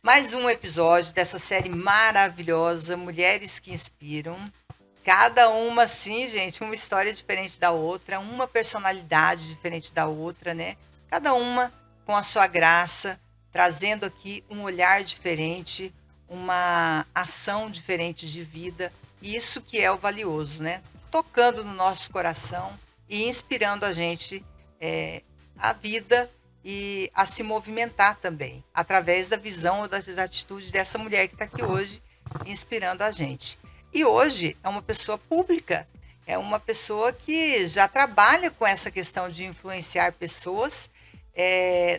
mais um episódio dessa série maravilhosa, Mulheres que Inspiram. Cada uma, sim, gente, uma história diferente da outra, uma personalidade diferente da outra, né? Cada uma com a sua graça, trazendo aqui um olhar diferente, uma ação diferente de vida. E isso que é o valioso, né? Tocando no nosso coração e inspirando a gente a vida e a se movimentar também, através da visão ou das atitudes dessa mulher que está aqui hoje, inspirando a gente. E hoje é uma pessoa pública, é uma pessoa que já trabalha com essa questão de influenciar pessoas,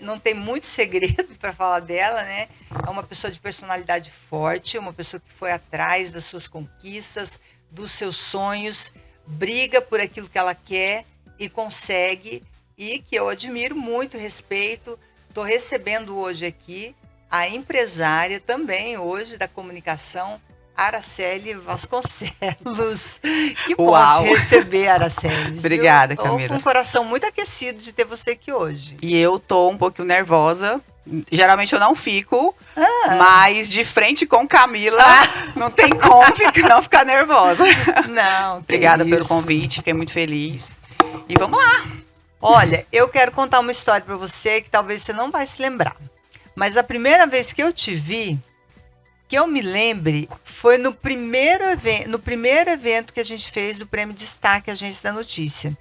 não tem muito segredo para falar dela, né? É uma pessoa de personalidade forte, uma pessoa que foi atrás das suas conquistas, dos seus sonhos, briga por aquilo que ela quer e consegue, e que eu admiro muito, respeito. Estou recebendo hoje aqui a empresária também hoje da comunicação, Araceli Vasconcelos. Que bom te receber, Araceli. Obrigada, Camila. Estou com o coração muito aquecido de ter você aqui hoje. E eu tô um pouquinho nervosa. Geralmente eu não fico, mas de frente com Camila, não tem como não ficar nervosa. Não, obrigada pelo convite, fiquei muito feliz. E vamos lá. Olha, eu quero contar uma história para você que talvez você não vai se lembrar. Mas a primeira vez que eu te vi, que eu me lembre, foi no primeiro evento que a gente fez do Prêmio Destaque Agência da Notícia.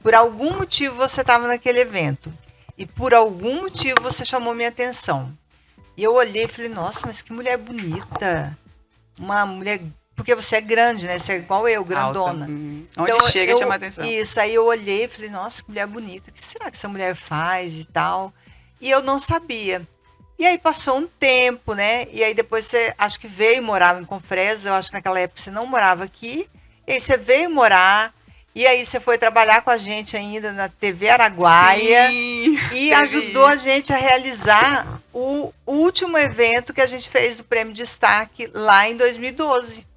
Por algum motivo você estava naquele evento. E por algum motivo você chamou minha atenção. E eu olhei e falei, nossa, mas que mulher bonita. Uma mulher... Porque você é grande, né? Você é igual eu, grandona. Onde então, chega, chama atenção. Isso, aí eu olhei e falei, nossa, que mulher bonita. O que será que essa mulher faz e tal? E eu não sabia. E aí passou um tempo, né? E aí depois você, acho que veio morar em Confresa. Eu acho que naquela época você não morava aqui. E aí você veio morar. E aí você foi trabalhar com a gente ainda na TV Araguaia. Sim, e ajudou a gente a realizar o último evento que a gente fez do Prêmio Destaque lá em 2012.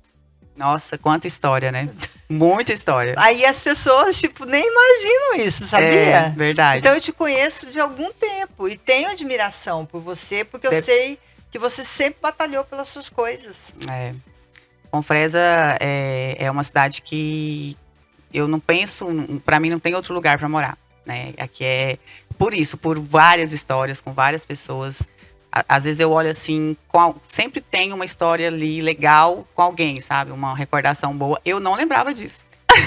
Nossa, quanta história, né? Muita história. Aí as pessoas, tipo, nem imaginam isso, sabia? É, verdade. Então eu te conheço de algum tempo e tenho admiração por você, porque eu sei que você sempre batalhou pelas suas coisas. Confresa é uma cidade que eu não penso, para mim não tem outro lugar para morar, né? Aqui é por isso, por várias histórias, com várias pessoas. Às vezes eu olho assim, sempre tem uma história ali legal com alguém, sabe? Uma recordação boa. Eu não lembrava disso.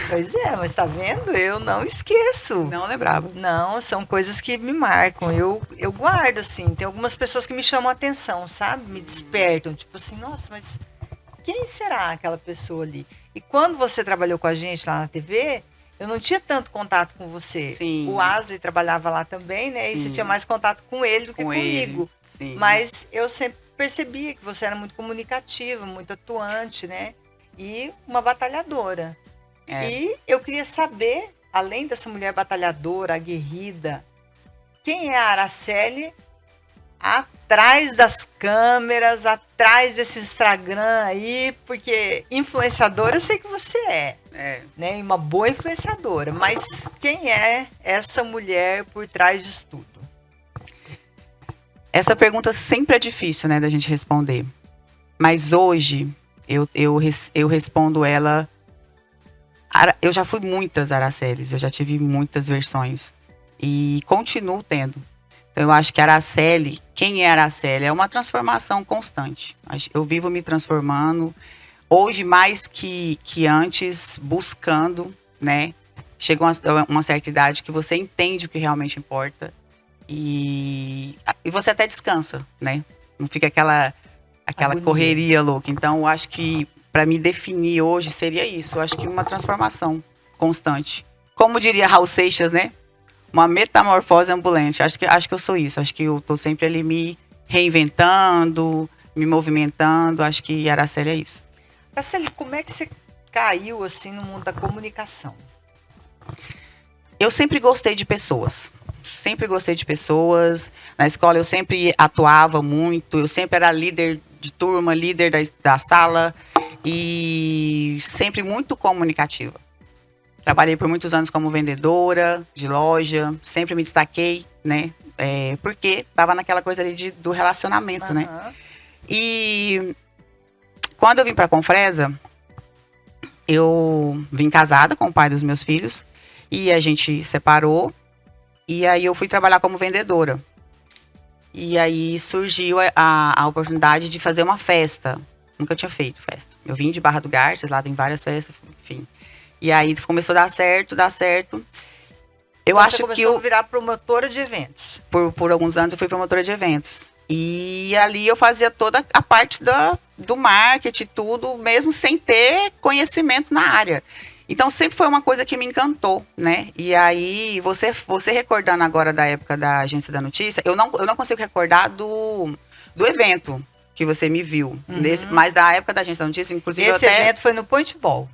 Pois é, mas tá vendo? Eu não esqueço. Não lembrava. Não, são coisas que me marcam. Eu guardo, assim. Tem algumas pessoas que me chamam a atenção, sabe? Me despertam. Tipo assim, nossa, mas quem será aquela pessoa ali? E quando você trabalhou com a gente lá na TV, eu não tinha tanto contato com você. Sim. O Asley trabalhava lá também, né? Sim. E você tinha mais contato com ele do que comigo. Sim. Mas eu sempre percebia que você era muito comunicativa, muito atuante, né? E uma batalhadora. E eu queria saber, além dessa mulher batalhadora, aguerrida, quem é a Araceli atrás das câmeras, atrás desse Instagram aí, porque influenciadora eu sei que você né? Uma boa influenciadora, mas quem é essa mulher por trás disso tudo? Essa pergunta sempre é difícil, né, da gente responder. Mas hoje, eu respondo ela... Eu já fui muitas Aracelis, eu já tive muitas versões. E continuo tendo. Então, eu acho que Araceli, quem é Araceli? É uma transformação constante. Eu vivo me transformando. Hoje, mais que antes, buscando, né? Chega uma certa idade que você entende o que realmente importa. E você até descansa, né? Não fica aquela correria louca. Então, eu acho que para me definir hoje seria isso. Eu acho que uma transformação constante. Como diria Raul Seixas, né? Uma metamorfose ambulante. Acho que eu sou isso. Acho que eu tô sempre ali me reinventando, me movimentando. Acho que Araceli é isso. Araceli, como é que você caiu assim no mundo da comunicação? Eu sempre gostei de pessoas. Sempre gostei de pessoas. Na escola eu sempre atuava muito. Eu sempre era líder de turma, líder da sala. E sempre muito comunicativa. Trabalhei por muitos anos como vendedora de loja. Sempre me destaquei, né? Porque estava naquela coisa ali do relacionamento, né? E quando eu vim para Confresa, eu vim casada com o pai dos meus filhos e a gente separou. E aí eu fui trabalhar como vendedora. E aí surgiu a oportunidade de fazer uma festa. Nunca tinha feito festa. Eu vim de Barra do Garças, lá tem várias festas, enfim. E aí começou a dar certo. Eu Então acho você que começou a virar promotora de eventos. por alguns anos eu fui promotora de eventos. E ali eu fazia toda a parte do marketing, tudo, mesmo sem ter conhecimento na área. Então sempre foi uma coisa que me encantou, né? E aí, você recordando agora da época da Agência da Notícia, eu não consigo recordar do evento que você me viu. Mas da época da Agência da Notícia, inclusive Esse evento foi no Point Ball.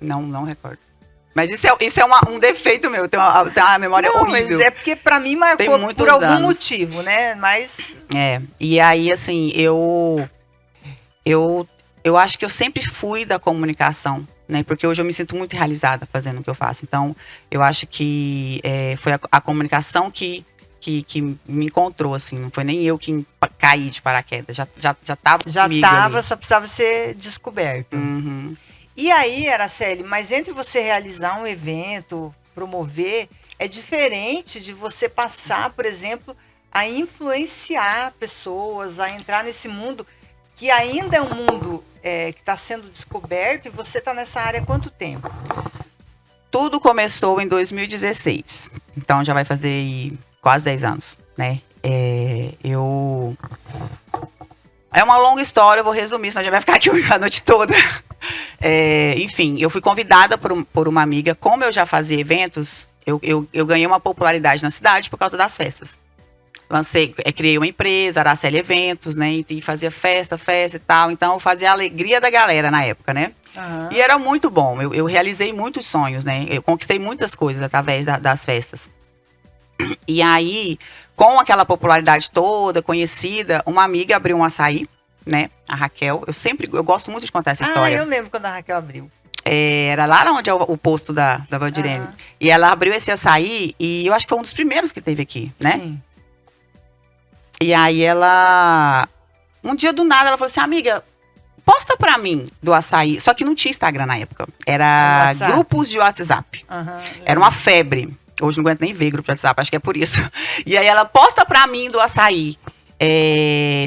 Não recordo. Mas isso é um defeito meu, tem uma memória horrível. Mas é porque pra mim marcou por algum motivo, né? Mas... E aí, assim, eu acho que eu sempre fui da comunicação, né? Porque hoje eu me sinto muito realizada fazendo o que eu faço. Então, eu acho que foi a comunicação que me encontrou, assim. Não foi nem eu que caí de paraquedas. Já tava comigo ali. Só precisava ser descoberto. Uhum. E aí, Araceli, mas entre você realizar um evento, promover, é diferente de você passar, por exemplo, a influenciar pessoas, a entrar nesse mundo que ainda é um mundo que está sendo descoberto, e você está nessa área há quanto tempo? Tudo começou em 2016. Então já vai fazer aí quase 10 anos, né? É uma longa história, eu vou resumir, senão já vai ficar aqui a noite toda. Enfim, eu fui convidada por uma amiga. Como eu já fazia eventos, eu ganhei uma popularidade na cidade por causa das festas. Criei uma empresa, Araceli Eventos, né? E fazia festa e tal. Então, eu fazia a alegria da galera na época, né? Uhum. E era muito bom. Eu realizei muitos sonhos, né? Eu conquistei muitas coisas através das festas. E aí, com aquela popularidade toda, conhecida, uma amiga abriu um açaí, né? A Raquel. Eu gosto muito de contar essa história. Eu lembro quando a Raquel abriu. Era lá onde é o posto da Valdirene. E ela abriu esse açaí e eu acho que foi um dos primeiros que teve aqui, né? Sim. E aí um dia do nada, ela falou assim, amiga, posta pra mim do açaí. Só que não tinha Instagram na época. Era grupos de WhatsApp. Era uma febre. Hoje não aguento nem ver grupo de WhatsApp, acho que é por isso. E aí ela posta pra mim do açaí.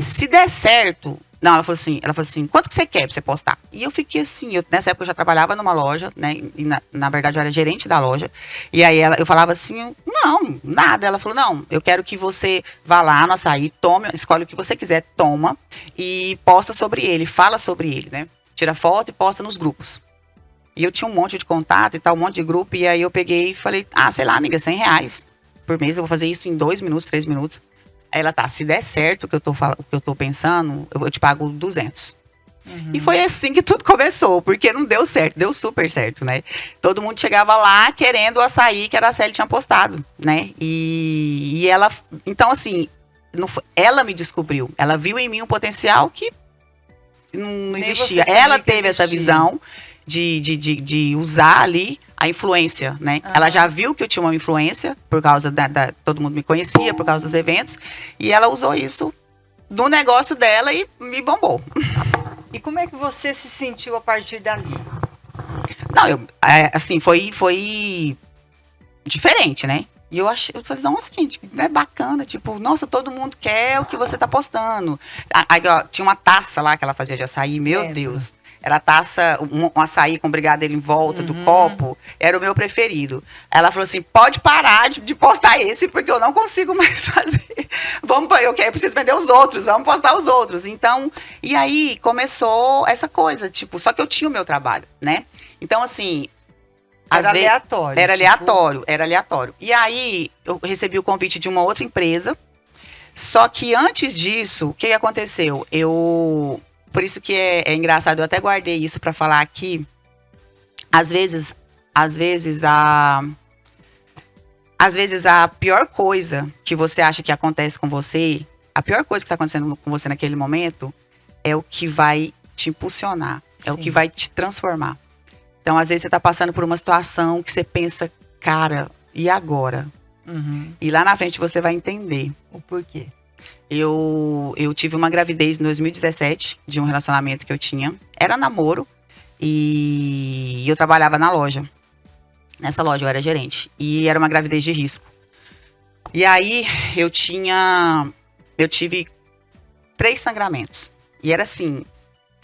Se der certo... Não, ela falou assim, quanto que você quer pra você postar? E eu fiquei assim, nessa época eu já trabalhava numa loja, né? E na verdade eu era gerente da loja. E aí eu falava assim, não, nada. Ela falou, não, eu quero que você vá lá no açaí, escolhe o que você quiser, toma e posta sobre ele, fala sobre ele, né? Tira foto e posta nos grupos. E eu tinha um monte de contato e tal, um monte de grupo. E aí eu peguei e falei, sei lá, amiga, R$100 por mês, eu vou fazer isso em 2 minutos, 3 minutos. Aí ela se der certo o que eu tô pensando, eu te pago 200. E foi assim que tudo começou, porque não deu certo, deu super certo, né? Todo mundo chegava lá querendo o açaí que a Araceli tinha postado, né? E ela, então assim, ela me descobriu, ela viu em mim um potencial que não existia. Ela teve essa visão de usar ali a influência, né? Ela já viu que eu tinha uma influência por causa todo mundo me conhecia, por causa dos eventos, e ela usou isso no negócio dela e me bombou. E como é que você se sentiu a partir dali? Não, assim, foi diferente, né? E eu falei, nossa, gente, é bacana, tipo, nossa, todo mundo quer o que você tá postando. Aí, ó, tinha uma taça lá que ela fazia de açaí, meu Deus. Era a taça, um açaí com brigadeiro em volta do copo. Era o meu preferido. Ela falou assim, pode parar de postar esse, porque eu não consigo mais fazer. Eu preciso vender os outros, vamos postar os outros. Então, e aí começou essa coisa, tipo, só que eu tinha o meu trabalho, né? Então, assim... Era aleatório. Era aleatório. E aí, eu recebi o convite de uma outra empresa. Só que antes disso, o que aconteceu? Por isso que é engraçado, eu até guardei isso para falar aqui. Às vezes a pior coisa que você acha que acontece com você, a pior coisa que está acontecendo com você naquele momento, é o que vai te impulsionar, é o que vai te transformar. Então, às vezes, você está passando por uma situação que você pensa, cara, e agora? E lá na frente você vai entender. O porquê. Eu tive uma gravidez em 2017 de um relacionamento que eu tinha. Era namoro e eu trabalhava na loja. Nessa loja eu era gerente. E era uma gravidez de risco. E aí eu tive 3 sangramentos. E era assim.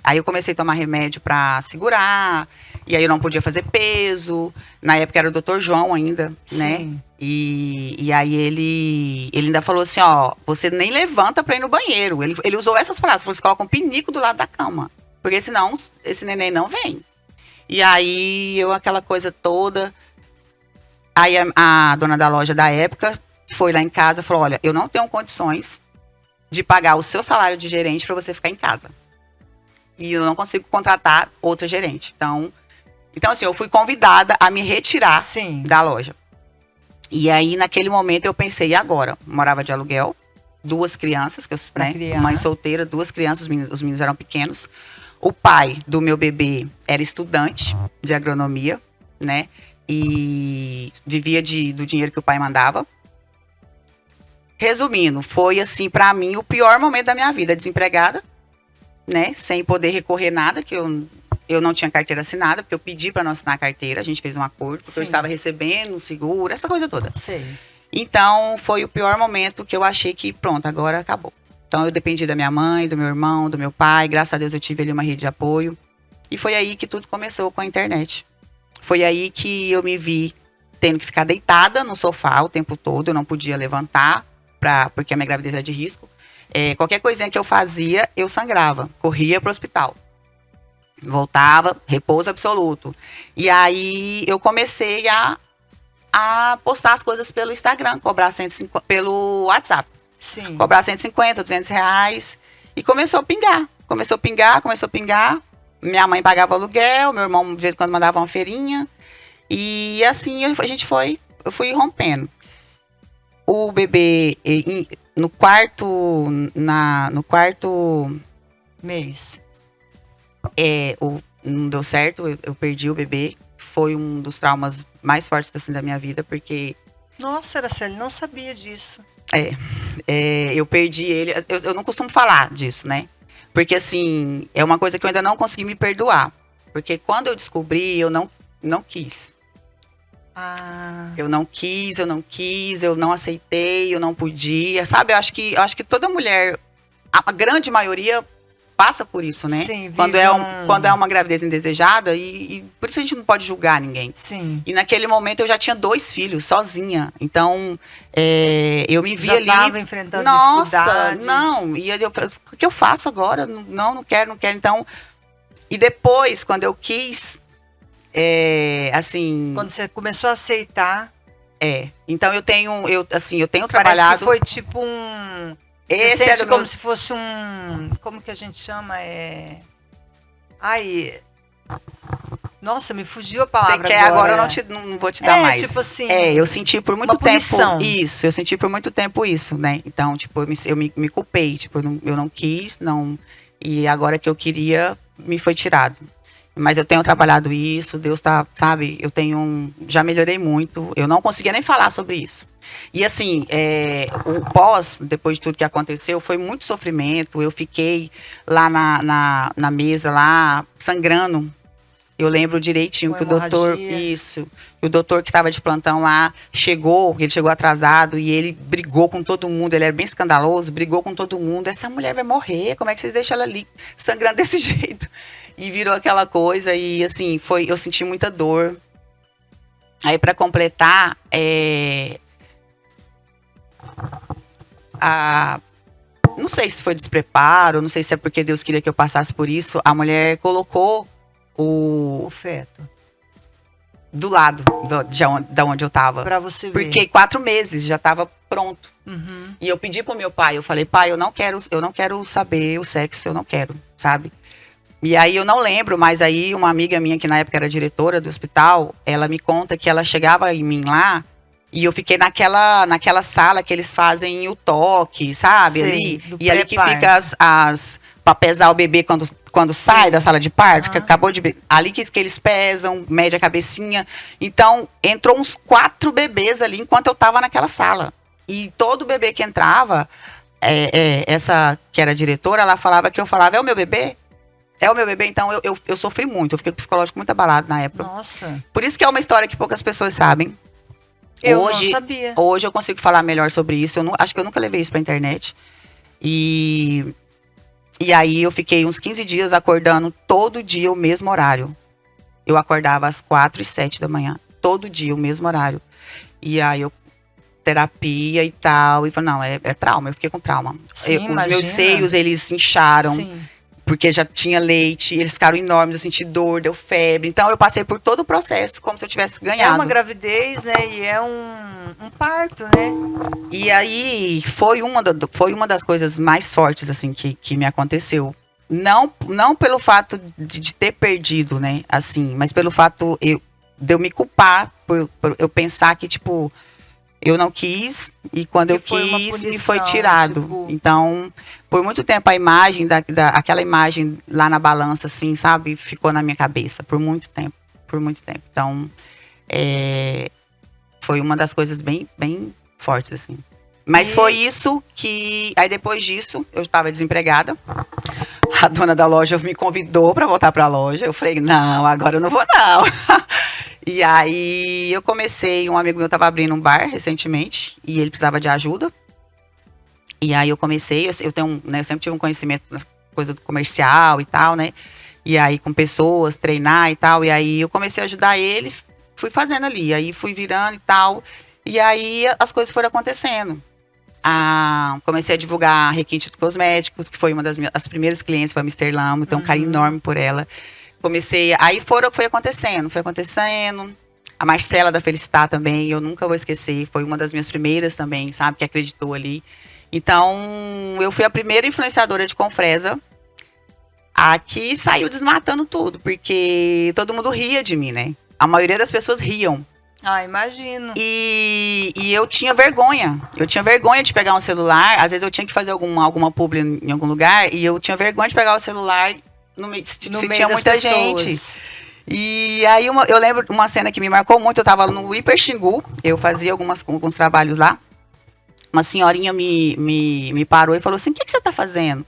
Aí eu comecei a tomar remédio pra segurar. E aí eu não podia fazer peso. Na época era o Dr. João ainda, né? Sim. E aí ele ainda falou assim, ó, você nem levanta pra ir no banheiro. Ele usou essas palavras, você coloca um pinico do lado da cama. Porque senão esse neném não vem. E aí aquela coisa toda. Aí a dona da loja da época foi lá em casa e falou, olha, eu não tenho condições de pagar o seu salário de gerente pra você ficar em casa. E eu não consigo contratar outra gerente. Então assim, eu fui convidada a me retirar Sim. da loja. E aí, naquele momento, eu pensei, e agora? Morava de aluguel, 2 crianças, Pra né? criar. Mãe solteira, 2 crianças, os meninos eram pequenos. O pai do meu bebê era estudante de agronomia, né? E vivia do dinheiro que o pai mandava. Resumindo, foi assim, pra mim, o pior momento da minha vida. Desempregada, né? Sem poder recorrer nada, que eu não tinha carteira assinada, porque eu pedi para não assinar a carteira, a gente fez um acordo, porque Sim. eu estava recebendo um seguro, essa coisa toda. Sei. Então, foi o pior momento que eu achei que, pronto, agora acabou. Então, eu dependi da minha mãe, do meu irmão, do meu pai, graças a Deus eu tive ali uma rede de apoio. E foi aí que tudo começou com a internet. Foi aí que eu me vi tendo que ficar deitada no sofá o tempo todo, eu não podia levantar, porque a minha gravidez era de risco. Qualquer coisinha que eu fazia, eu sangrava, corria para o hospital. Voltava, repouso absoluto. E aí eu comecei a postar as coisas pelo Instagram, cobrar 150, pelo WhatsApp. Sim. Cobrar 150, 200 reais. E começou a pingar. Começou a pingar. Minha mãe pagava aluguel, meu irmão de vez em quando mandava uma feirinha. E assim eu fui rompendo. O bebê no quarto Mês. não deu certo, eu perdi o bebê. Foi um dos traumas mais fortes assim, da minha vida, porque Nossa, Araceli, não sabia disso. eu perdi ele. Eu não costumo falar disso, né? Porque assim, é uma coisa que eu ainda não consegui me perdoar. Porque quando eu descobri, eu não quis. Ah, Eu não quis, eu não aceitei, eu não podia. Sabe, eu acho que toda mulher, a grande maioria, passa por isso, né? Sim, quando é uma gravidez indesejada, e por isso a gente não pode julgar ninguém. sim. E naquele momento eu já tinha 2 filhos, sozinha. Então, eu me vi Já ali. estava enfrentando Nossa, dificuldades. não. E o que eu faço agora? Não quero. Então, e depois, quando eu quis, assim. Quando você começou a aceitar, Então eu tenho parece trabalhado. que foi tipo um... Você Esse sente era o como meu- se fosse como que a gente chama? Ai... Nossa, me fugiu a Você palavra quer agora, eu não vou te dar mais. tipo assim, eu senti por muito uma tempo punição. isso. Eu senti por muito tempo isso, né? Então, tipo, eu me culpei. Tipo, eu não quis, não. E agora que eu queria, me foi tirado. Mas eu tenho trabalhado isso, Deus tá, sabe? Já melhorei muito. Eu não conseguia nem falar sobre isso. E assim, o depois de tudo que aconteceu, foi muito sofrimento. Eu fiquei lá na mesa, lá, sangrando. Eu lembro direitinho Com que o doutor, hemorragia. que o doutor que estava de plantão lá ele chegou atrasado e ele brigou com todo mundo, ele era bem escandaloso, brigou com todo mundo. Essa mulher vai morrer, como é que vocês deixam ela ali sangrando desse jeito? E virou aquela coisa e assim, eu senti muita dor. Aí para completar, não sei se foi despreparo, não sei se é porque Deus queria que eu passasse por isso, a mulher colocou O feto. do lado da onde eu tava. Pra você ver. Porque 4 meses já tava pronto. Uhum. E eu pedi pro meu pai, eu falei, pai, eu não quero saber o sexo, eu não quero, sabe? E aí eu não lembro, mas aí uma amiga minha, que na época era diretora do hospital, ela me conta que ela chegava em mim lá e eu fiquei naquela sala que eles fazem o toque, sabe? Sei, Ali. do E ali que pré-parto. fica pra pesar o bebê quando sai da sala de parto, que acabou de. Ali que eles pesam, mede a cabecinha. Então, entrou uns 4 bebês ali enquanto eu tava naquela sala. E todo bebê que entrava, essa que era diretora, ela falava que eu falava, é o meu bebê? É o meu bebê, então eu sofri muito, eu fiquei com o psicológico muito abalado na época. Nossa. Por isso que é uma história que poucas pessoas sabem. Eu não sabia. Hoje eu consigo falar melhor sobre isso, acho que eu nunca levei isso pra internet. E aí eu fiquei uns 15 dias acordando todo dia o mesmo horário. Eu acordava às 4h07 da manhã, todo dia o mesmo horário. E aí eu terapia e tal, e falei, não, é trauma, eu fiquei com trauma. Sim, Os meus seios, eles se incharam. Sim. Porque já tinha leite, eles ficaram enormes, eu senti dor, deu febre. Então eu passei por todo o processo, como se eu tivesse ganhado. É uma gravidez, né? E é um parto, né? E aí foi uma das coisas mais fortes, assim, que me aconteceu. Não pelo fato de ter perdido, né? Assim, mas pelo fato de eu me culpar por eu pensar que, tipo, eu não quis, e quando eu quis, me foi tirado. Tipo... Então, por muito tempo, a imagem, aquela imagem lá na balança, assim, sabe? Ficou na minha cabeça, por muito tempo. Então, foi uma das coisas bem, bem fortes, assim. Mas foi isso que... Aí, depois disso, eu estava desempregada. A dona da loja me convidou para voltar para a loja. Eu falei, não, agora eu não vou, não. E aí eu comecei, um amigo meu estava abrindo um bar recentemente e ele precisava de ajuda. E aí eu comecei, eu tenho, né, eu sempre tive um conhecimento na coisa do comercial e tal, né? E aí com pessoas, treinar e tal. E aí eu comecei a ajudar ele, fui fazendo ali, aí fui virando e tal. E aí as coisas foram acontecendo. Comecei a divulgar requinte de cosméticos, que foi uma das as primeiras clientes, foi a Mr. Lamo, então um carinho enorme por ela. Aí foi acontecendo. A Marcela da Felicitar também, eu nunca vou esquecer, foi uma das minhas primeiras também, sabe, que acreditou ali. Então, eu fui a primeira influenciadora de Confresa a que saiu desmatando tudo, porque todo mundo ria de mim, né? A maioria das pessoas riam. Ah, imagino. E eu tinha vergonha. Eu tinha vergonha de pegar um celular, às vezes eu tinha que fazer alguma publi em algum lugar, e eu tinha vergonha de pegar o celular se tinha muita gente. E aí eu lembro uma cena que me marcou muito. Eu tava no Hiper Xingu, eu fazia alguns trabalhos lá. Uma senhorinha me parou e falou assim: o que você tá fazendo?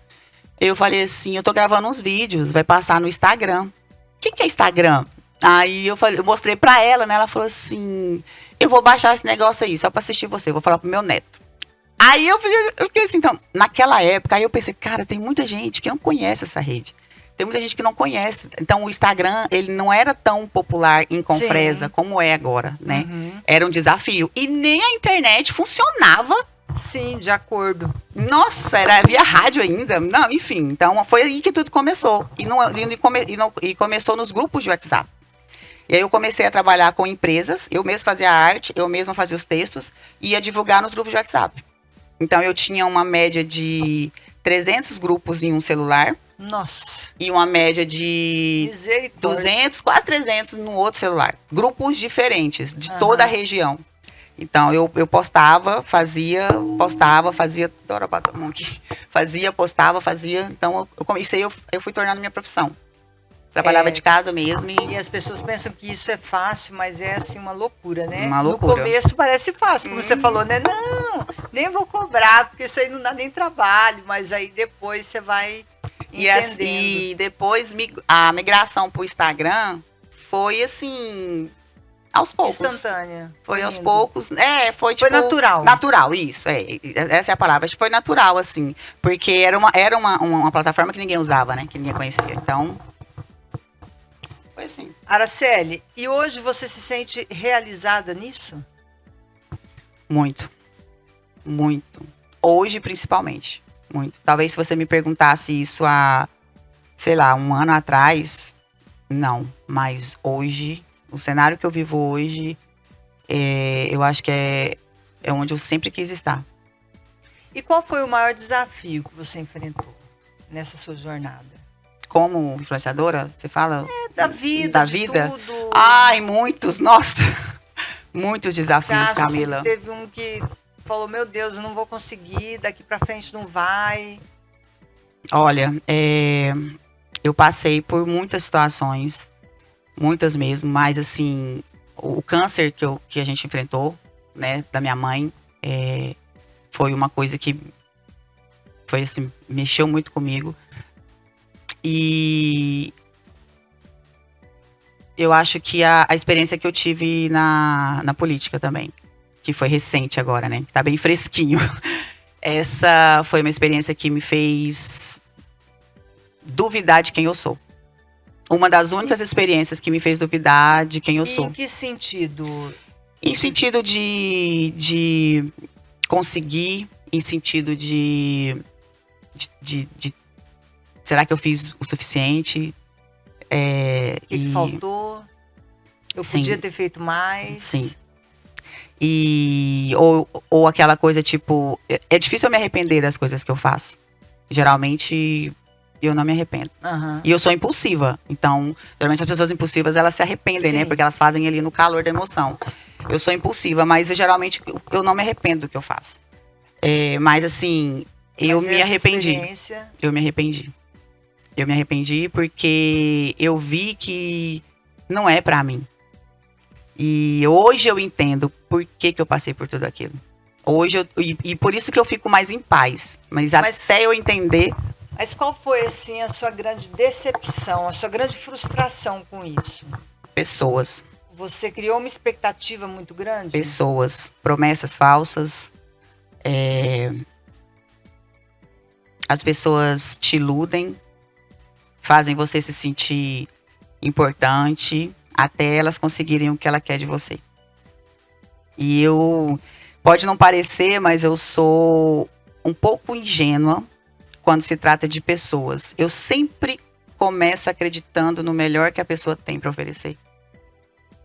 Eu falei assim: eu tô gravando uns vídeos, vai passar no Instagram. O que é Instagram? Aí eu mostrei pra ela, né? Ela falou assim: eu vou baixar esse negócio aí, só pra assistir você, eu vou falar pro meu neto. Aí eu fiquei assim, então, naquela época, aí eu pensei, cara, tem muita gente que não conhece essa rede. Tem muita gente que não conhece. Então, o Instagram, ele não era tão popular em Confresa como é agora, né? Era um desafio. E nem a internet funcionava. Sim, de acordo. Nossa, era via rádio ainda. Não, enfim. Então, foi aí que tudo começou. E começou nos grupos de WhatsApp. E aí eu comecei a trabalhar com empresas. Eu mesma fazia a arte, eu mesma fazia os textos. E ia divulgar nos grupos de WhatsApp. Então, eu tinha uma média de 300 grupos em um celular. Nossa. E uma média de 200, quase 300 no outro celular. Grupos diferentes, de toda a região. Então, eu postava, fazia. Adoro bater a mão aqui. Postava. Então, eu fui tornando minha profissão. Trabalhava de casa mesmo. E as pessoas pensam que isso é fácil, mas é assim uma loucura, né? Uma loucura. No começo parece fácil, como você falou, né? Não, nem vou cobrar, porque isso aí não dá nem trabalho. Mas aí depois você vai entendendo. E depois a migração pro Instagram foi assim, aos poucos. Instantânea. Foi aos poucos. Foi tipo... Foi natural. Natural, isso. Essa é a palavra. Acho que foi natural, assim. Porque era uma plataforma que ninguém usava, né? Que ninguém conhecia. Então... foi assim. Araceli, e hoje você se sente realizada nisso? Muito. Muito. Hoje, principalmente. Muito. Talvez se você me perguntasse isso há, sei lá, um ano atrás, não. Mas hoje, o cenário que eu vivo hoje, eu acho que é onde eu sempre quis estar. E qual foi o maior desafio que você enfrentou nessa sua jornada? Como influenciadora, você fala? Da vida, tudo. Ai, muitos, nossa. Muitos desafios, Camila. Que teve um que falou, meu Deus, eu não vou conseguir, daqui pra frente não vai. Olha, eu passei por muitas situações, muitas mesmo, mas assim, o câncer que a gente enfrentou, né, da minha mãe, foi uma coisa que Foi assim, mexeu muito comigo. E eu acho que a experiência que eu tive na política também, que foi recente agora, né? Tá bem fresquinho. Essa foi uma experiência que me fez duvidar de quem eu sou. Uma das únicas experiências que me fez duvidar de quem eu sou. Em que sentido? Em sentido de conseguir, em sentido de será que eu fiz o suficiente? O que faltou? Eu podia ter feito mais? Sim. Ou aquela coisa tipo, é difícil eu me arrepender das coisas que eu faço. Geralmente eu não me arrependo. Uhum. E eu sou impulsiva. Então, geralmente as pessoas impulsivas, elas se arrependem, né? Porque elas fazem ali no calor da emoção. Eu sou impulsiva, mas geralmente eu não me arrependo do que eu faço. Mas assim, eu me arrependi. Eu me arrependi. Eu me arrependi porque eu vi que não é pra mim. E hoje eu entendo por que eu passei por tudo aquilo. Hoje e por isso que eu fico mais em paz. Mas até eu entender. Mas qual foi, assim, a sua grande decepção, a sua grande frustração com isso? Pessoas. Você criou uma expectativa muito grande? Pessoas. Promessas falsas. As pessoas te iludem. Fazem você se sentir importante. Até elas conseguirem o que ela quer de você. E pode não parecer, mas eu sou um pouco ingênua quando se trata de pessoas. Eu sempre começo acreditando no melhor que a pessoa tem para oferecer.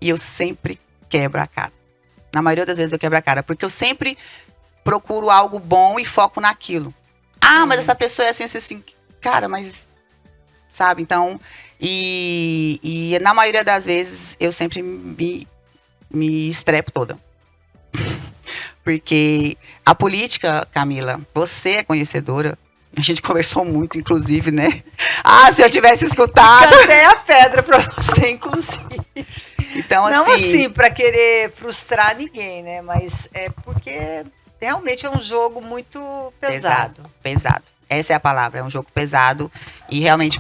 E eu sempre quebro a cara. Na maioria das vezes eu quebro a cara, porque eu sempre procuro algo bom e foco naquilo. Mas essa pessoa é assim, cara, mas... Sabe? Então, e na maioria das vezes eu sempre me estrepo toda. Porque a política, Camila, você é conhecedora. A gente conversou muito, inclusive, né? Se eu tivesse escutado. Cantei a pedra pra você, inclusive. Então, assim. Não assim, pra querer frustrar ninguém, né? Mas é porque realmente é um jogo muito pesado. Pesado. Essa é a palavra, é um jogo pesado. E realmente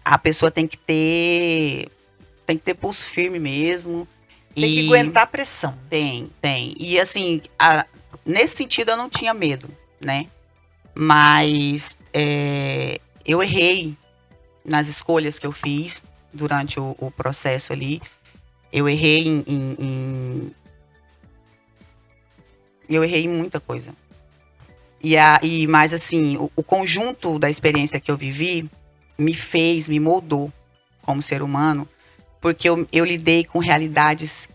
a pessoa tem que ter pulso firme mesmo. Tem que aguentar a pressão. Tem. E assim, nesse sentido eu não tinha medo, né? Mas eu errei nas escolhas que eu fiz durante o processo ali. Eu errei eu errei em muita coisa. Mas assim, o conjunto da experiência que eu vivi me moldou como ser humano, porque eu lidei com realidades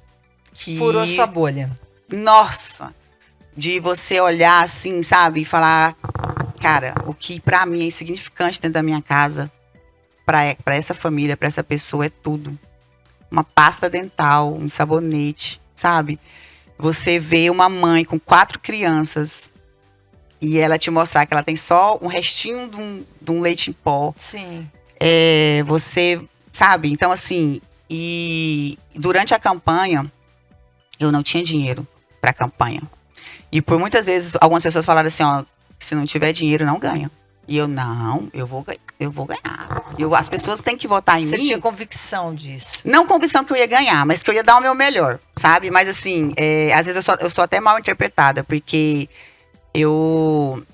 que... Furou sua bolha. Nossa! De você olhar assim, sabe? E falar, cara, o que pra mim é insignificante dentro da minha casa, pra essa família, pra essa pessoa, é tudo. Uma pasta dental, um sabonete, sabe? Você vê uma mãe com 4 crianças e ela te mostrar que ela tem só um restinho de um leite em pó. Sim. Você, sabe? Então, assim, e durante a campanha, eu não tinha dinheiro pra campanha. E por muitas vezes, algumas pessoas falaram assim, se não tiver dinheiro, não ganha. E eu vou ganhar. As pessoas têm que votar em mim. Você tinha convicção disso? Não convicção que eu ia ganhar, mas que eu ia dar o meu melhor, sabe? Mas assim, às vezes eu sou até mal interpretada, porque eu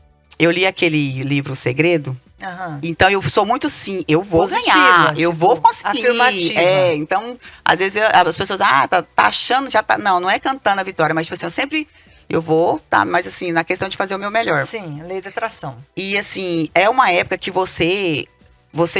li aquele livro O Segredo. Uhum. Então eu sou muito assim, eu vou positiva, ganhar, eu vou conseguir. Afirmativa. Então, às vezes as pessoas, tá achando, já tá. Não é cantando a vitória, mas tipo assim, eu vou, tá, mas assim, na questão de fazer o meu melhor. Sim, lei da atração. E assim, é uma época que você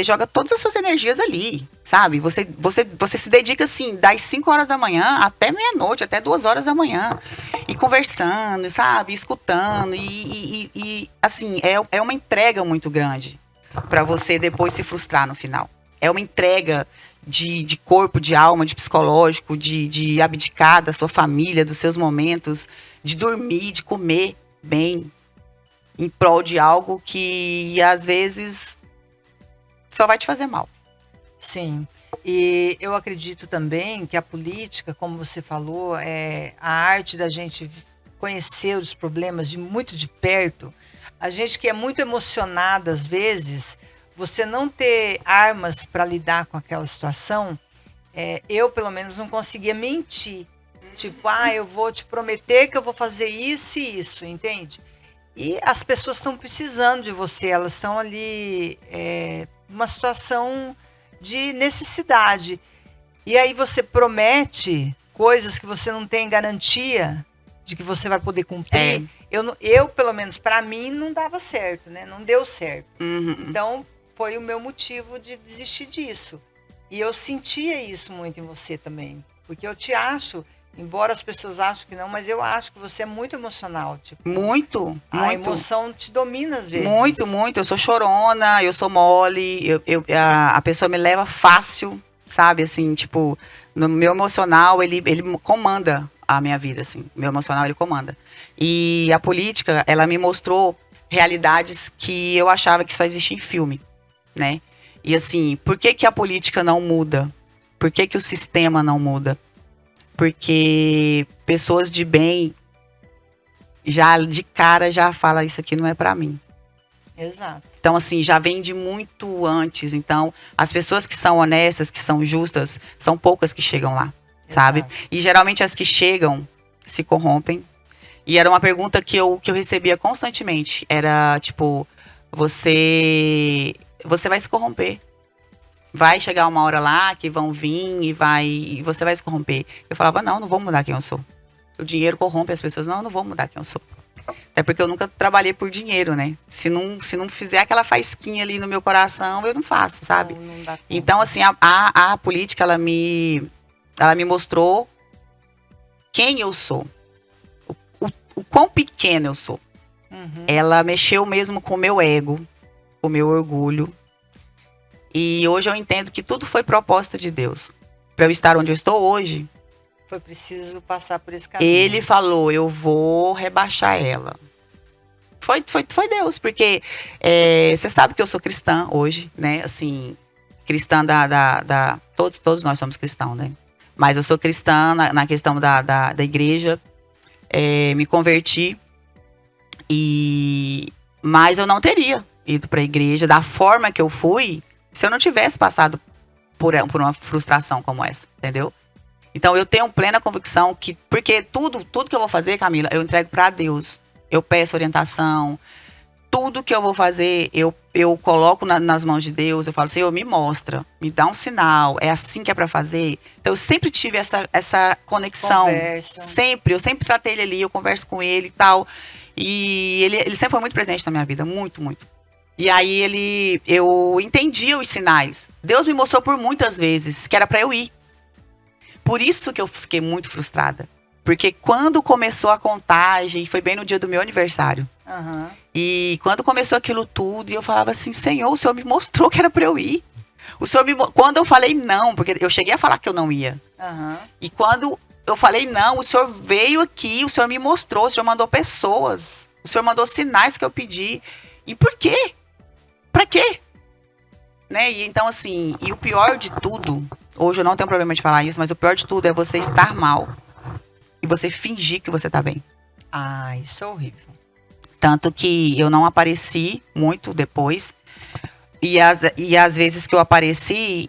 joga todas as suas energias ali, sabe? Você se dedica assim, das 5 horas da manhã até meia-noite, até 2 horas da manhã. E conversando, sabe? Escutando. E assim, é uma entrega muito grande para você depois se frustrar no final. É uma entrega de corpo, de alma, de psicológico, de abdicar da sua família, dos seus momentos, de dormir, de comer bem, em prol de algo que às vezes só vai te fazer mal. Sim. E eu acredito também que a política, como você falou, é a arte da gente conhecer os problemas muito de perto. A gente que é muito emocionada, às vezes, você não ter armas para lidar com aquela situação, eu, pelo menos, não conseguia mentir. Tipo, eu vou te prometer que eu vou fazer isso e isso, entende? E as pessoas estão precisando de você, elas estão ali numa situação de necessidade. E aí você promete coisas que você não tem garantia de que você vai poder cumprir. Eu pelo menos, para mim, não dava certo, né? Não deu certo. Então, foi o meu motivo de desistir disso. E eu sentia isso muito em você também. Porque eu te acho, embora as pessoas achem que não, mas eu acho que você é muito emocional. Tipo, muito. A emoção te domina às vezes. Muito. Eu sou chorona, eu sou mole, a pessoa me leva fácil, sabe? Assim, tipo, no meu emocional, ele comanda a minha vida, assim. Meu emocional, ele comanda. E a política, ela me mostrou realidades que eu achava que só existia em filme, né? E assim, por que que a política não muda? Por que que o sistema não muda? Porque pessoas de bem já de cara já fala isso aqui não é pra mim. Exato. Então assim, já vem de muito antes. Então, as pessoas que são honestas, que são justas, são poucas que chegam lá, sabe? E geralmente as que chegam se corrompem. E era uma pergunta que eu recebia constantemente, era tipo, você vai se corromper. Vai chegar uma hora lá que vão vir e você vai se corromper. Eu falava, não vou mudar quem eu sou. O dinheiro corrompe as pessoas. Não vou mudar quem eu sou. Até porque eu nunca trabalhei por dinheiro, né? Se não fizer aquela faísquinha ali no meu coração, eu não faço, sabe? Não dá conta. Então, assim, a política, ela me mostrou quem eu sou. O quão pequeno eu sou. Ela mexeu mesmo com o meu ego, o meu orgulho. E hoje eu entendo que tudo foi propósito de Deus. Para eu estar onde eu estou hoje. Foi preciso passar por esse caminho. Ele falou, eu vou rebaixar ela. Foi Deus, porque você sabe que eu sou cristã hoje, né? Assim, cristã todos nós somos cristãos, né? Mas eu sou cristã na questão da igreja. Me converti. Mas eu não teria ido para a igreja da forma que eu fui se eu não tivesse passado por uma frustração como essa, entendeu? Então eu tenho plena convicção que, porque tudo que eu vou fazer, Camila, eu entrego para Deus. Eu peço orientação. Tudo que eu vou fazer, eu coloco nas mãos de Deus. Eu falo, Senhor, me mostra, me dá um sinal. É assim que é para fazer. Então eu sempre tive essa conexão. Conversa. Sempre. Eu sempre tratei ele ali, eu converso com ele e tal. E ele sempre foi muito presente na minha vida. Muito, muito. E aí eu entendia os sinais. Deus me mostrou por muitas vezes que era para eu ir. Por isso que eu fiquei muito frustrada. Porque quando começou a contagem, foi bem no dia do meu aniversário. E quando começou aquilo tudo, eu falava assim, Senhor, o Senhor me mostrou que era para eu ir. Quando eu falei não, porque eu cheguei a falar que eu não ia. E quando eu falei não, o Senhor veio aqui, o Senhor me mostrou, o Senhor mandou pessoas. O Senhor mandou sinais que eu pedi. E por quê? Pra quê? Né? E então assim, e o pior de tudo, hoje eu não tenho problema de falar isso, mas o pior de tudo é você estar mal. E você fingir que você tá bem. Isso é horrível. Tanto que eu não apareci muito depois. E às vezes que eu apareci,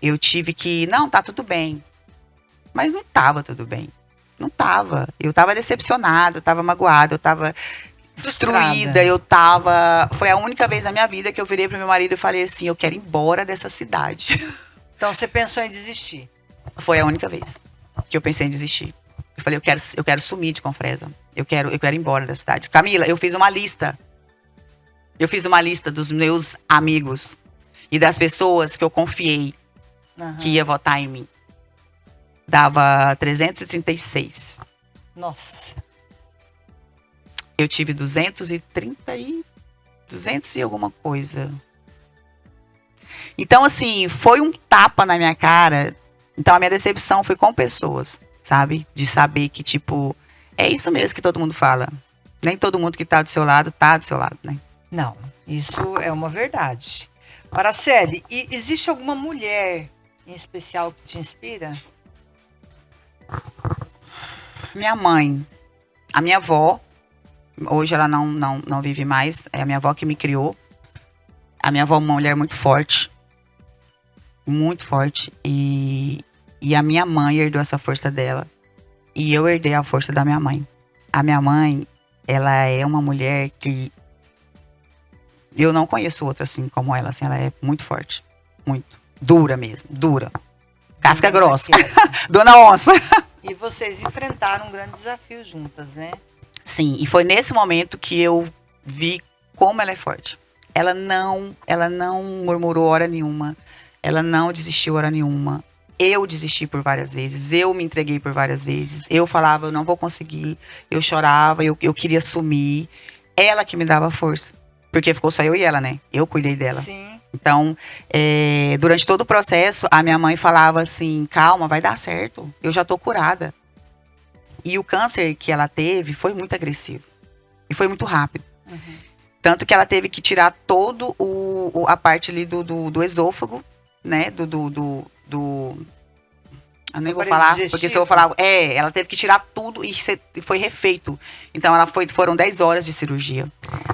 eu tive que... Não, tá tudo bem. Mas não tava tudo bem. Não tava. Eu tava decepcionada, eu tava magoada, eu tava destruída. Foi a única vez na minha vida que eu virei pro meu marido e falei assim, eu quero ir embora dessa cidade. Então você pensou em desistir? Foi a única vez que eu pensei em desistir. Eu falei, eu quero sumir de Confresa. Eu quero ir embora da cidade. Camila, eu fiz uma lista. Eu fiz uma lista dos meus amigos e das pessoas que eu confiei que ia votar em mim. Dava 336. Nossa. Eu tive 200 e alguma coisa. Então, assim, foi um tapa na minha cara. Então, a minha decepção foi com pessoas, sabe? De saber que, tipo, é isso mesmo que todo mundo fala. Nem todo mundo que tá do seu lado, né? Não, isso é uma verdade. Araceli, existe alguma mulher em especial que te inspira? Minha mãe, a minha avó Hoje ela não vive mais. É a minha avó que me criou. A minha avó é uma mulher muito forte. Muito forte. E a minha mãe herdou essa força dela. E eu herdei a força da minha mãe. A minha mãe, ela é uma mulher que... Eu não conheço outra assim como ela. Assim, ela é muito forte. Muito. Dura mesmo. Dura. Casca grossa. Dona Onça. E vocês enfrentaram um grande desafio juntas, né? Sim, e foi nesse momento que eu vi como ela é forte. Ela não murmurou hora nenhuma. Ela não desistiu hora nenhuma. Eu desisti por várias vezes. Eu me entreguei por várias vezes. Eu falava, eu não vou conseguir. Eu chorava, eu queria sumir. Ela que me dava força. Porque ficou só eu e ela, né? Eu cuidei dela. Sim. Então, durante todo o processo, a minha mãe falava assim, calma, vai dar certo. Eu já tô curada. E o câncer que ela teve foi muito agressivo. E foi muito rápido. Uhum. Tanto que ela teve que tirar todo a parte ali do esôfago, né? Eu nem vou falar, porque se eu vou falar... ela teve que tirar tudo e foi refeito. Então, foram 10 horas de cirurgia.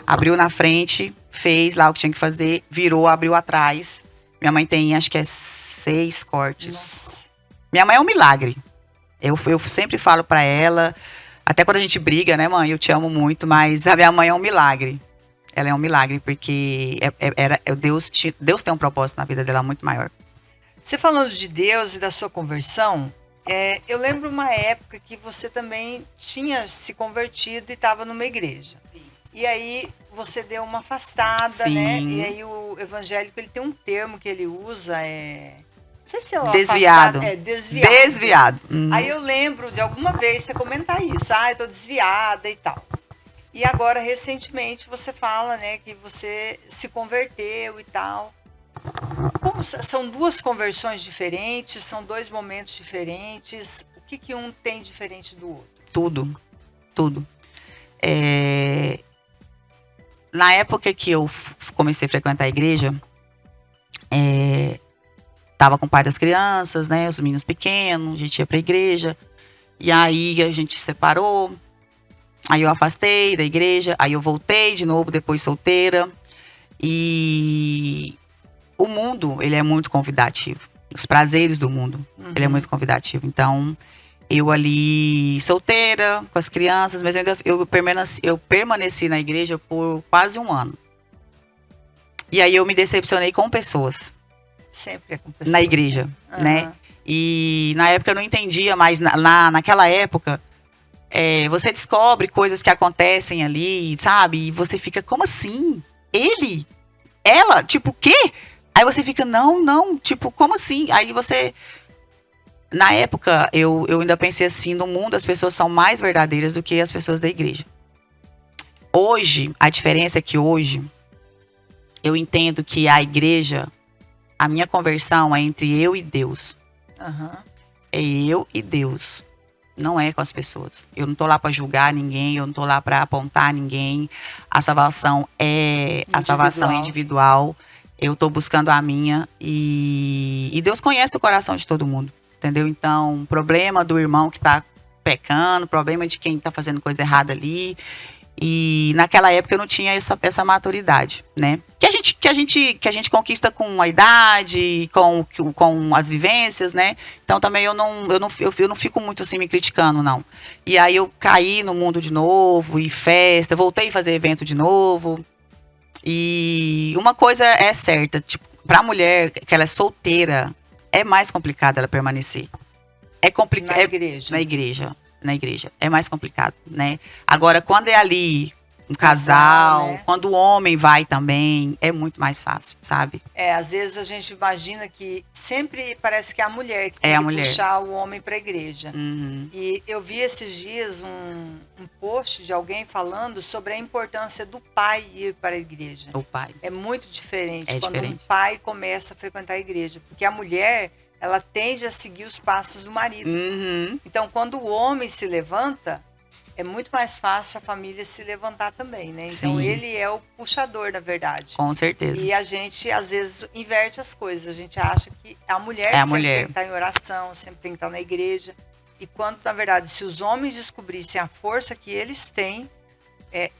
Abriu na frente, fez lá o que tinha que fazer, virou, abriu atrás. Minha mãe tem, acho que 6 cortes. Nossa. Minha mãe é um milagre. Eu sempre falo pra ela, até quando a gente briga, né, mãe? Eu te amo muito, mas a minha mãe é um milagre. Ela é um milagre, porque Deus tem um propósito na vida dela muito maior. Você falando de Deus e da sua conversão, eu lembro uma época que você também tinha se convertido e estava numa igreja. Sim. E aí você deu uma afastada, Sim. né? E aí o evangélico, ele tem um termo que ele usa, não sei se é desviado. Afastado, desviado. Desviado. Aí eu lembro de alguma vez você comentar isso, eu tô desviada e tal. E agora, recentemente, você fala, né, que você se converteu e tal. Como são duas conversões diferentes, são 2 momentos diferentes. O que um tem diferente do outro? Tudo. Na época que eu comecei a frequentar a igreja, tava com o pai das crianças, né? Os meninos pequenos, a gente ia pra igreja. E aí a gente se separou. Aí eu afastei da igreja. Aí eu voltei de novo, depois solteira. E o mundo, ele é muito convidativo. Os prazeres do mundo, ele é muito convidativo. Então, eu ali solteira, com as crianças, mas eu permaneci na igreja por quase 1 ano. E aí eu me decepcionei com pessoas. Sempre é com pessoas. Na igreja, né? E na época eu não entendia, mas naquela época, você descobre coisas que acontecem ali, sabe? E você fica, como assim? Ele? Ela? Tipo, o quê? Aí você fica, não, tipo, como assim? Aí você... Na época, eu ainda pensei assim, no mundo as pessoas são mais verdadeiras do que as pessoas da igreja. Hoje, a diferença é que hoje, eu entendo que a igreja, a minha conversão é entre eu e Deus. Uhum. É eu e Deus. Não é com as pessoas. Eu não tô lá para julgar ninguém, eu não tô lá para apontar ninguém. A salvação é individual. A salvação é individual. Eu tô buscando a minha e Deus conhece o coração de todo mundo, entendeu? Então, problema do irmão que tá pecando, problema de quem tá fazendo coisa errada ali. E naquela época eu não tinha essa maturidade, né? Que a gente conquista com a idade, com as vivências, né? Então também eu não fico muito assim me criticando, não. E aí eu caí no mundo de novo, e festa, voltei a fazer evento de novo. E uma coisa é certa, tipo, pra mulher que ela é solteira, é mais complicado ela permanecer. É complicado. Na igreja. É mais complicado, né? Agora, quando é ali um casal, né? Quando o homem vai também, é muito mais fácil, sabe? Às vezes a gente imagina que sempre parece que é a mulher que tem que puxar o homem para a igreja. Uhum. E eu vi esses dias um post de alguém falando sobre a importância do pai ir para a igreja. O pai. É muito diferente quando diferente. um pai começa a frequentar a igreja. Porque a mulher, ela tende a seguir os passos do marido. Uhum. Então, quando o homem se levanta, é muito mais fácil a família se levantar também, né? Então, ele é o puxador, na verdade. Com certeza. E a gente, às vezes, inverte as coisas. A gente acha que a mulher sempre tem que estar em oração, sempre tem que estar na igreja. E quando, na verdade, se os homens descobrissem a força que eles têm,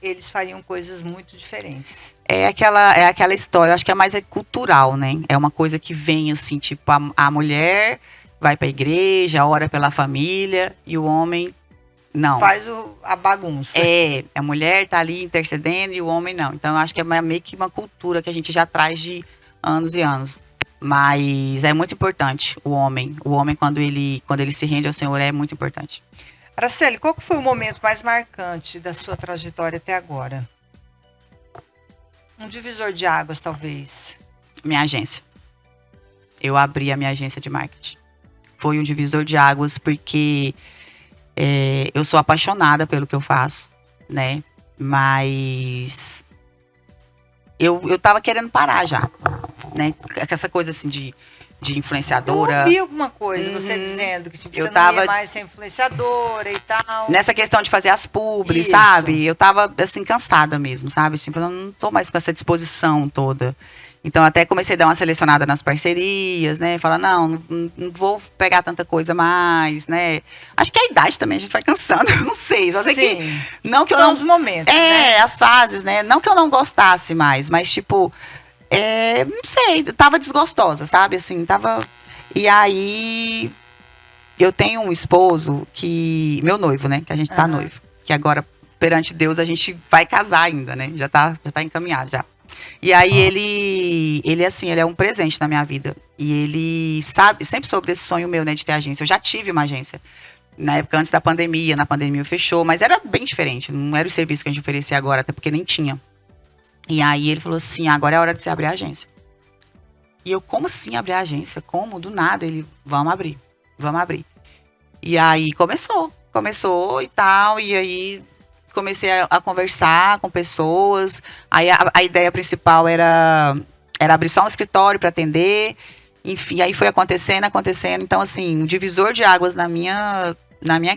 eles fariam coisas muito diferentes. É aquela história, eu acho que é mais cultural, né? É uma coisa que vem assim, tipo, a mulher vai pra igreja, ora pela família, e o homem não. Faz a bagunça. A mulher tá ali intercedendo e o homem não. Então eu acho que é meio que uma cultura que a gente já traz de anos e anos. Mas é muito importante o homem. O homem, quando ele se rende ao Senhor, é muito importante. Araceli, qual que foi o momento mais marcante da sua trajetória até agora? Um divisor de águas, talvez. Minha agência. Eu abri a minha agência de marketing. Foi um divisor de águas porque eu sou apaixonada pelo que eu faço, né? Mas eu tava querendo parar já, né? Com essa coisa assim de influenciadora. Eu ouvi alguma coisa, você dizendo que tipo, você não ia mais ser influenciadora e tal. Nessa questão de fazer as publis, sabe? Eu tava, assim, cansada mesmo, sabe? Tipo, eu não tô mais com essa disposição toda. Então, até comecei a dar uma selecionada nas parcerias, né? Falar, não vou pegar tanta coisa mais, né? Acho que a idade também, a gente vai cansando, eu não sei. Só sei que... Não que São os momentos, né? as fases, né? Não que eu não gostasse mais, mas, tipo... não sei, tava desgostosa, sabe? Assim, tava... E aí, eu tenho um esposo que... Meu noivo, né? Que a gente tá noivo. Que agora, perante Deus, a gente vai casar ainda, né? Já tá encaminhado, já. E aí, ele é um presente na minha vida. E ele sempre soube desse sonho meu, né? De ter agência. Eu já tive uma agência. Na época, antes da pandemia. Na pandemia fechou. Mas era bem diferente. Não era o serviço que a gente oferecia agora, até porque nem tinha. E aí ele falou assim, agora é a hora de você abrir a agência. E eu, como assim abrir a agência? Como? Do nada. Ele, vamos abrir. E aí começou e tal, e aí comecei a conversar com pessoas. Aí a ideia principal era abrir só um escritório para atender. Enfim, aí foi acontecendo. Então, assim, um divisor de águas na minha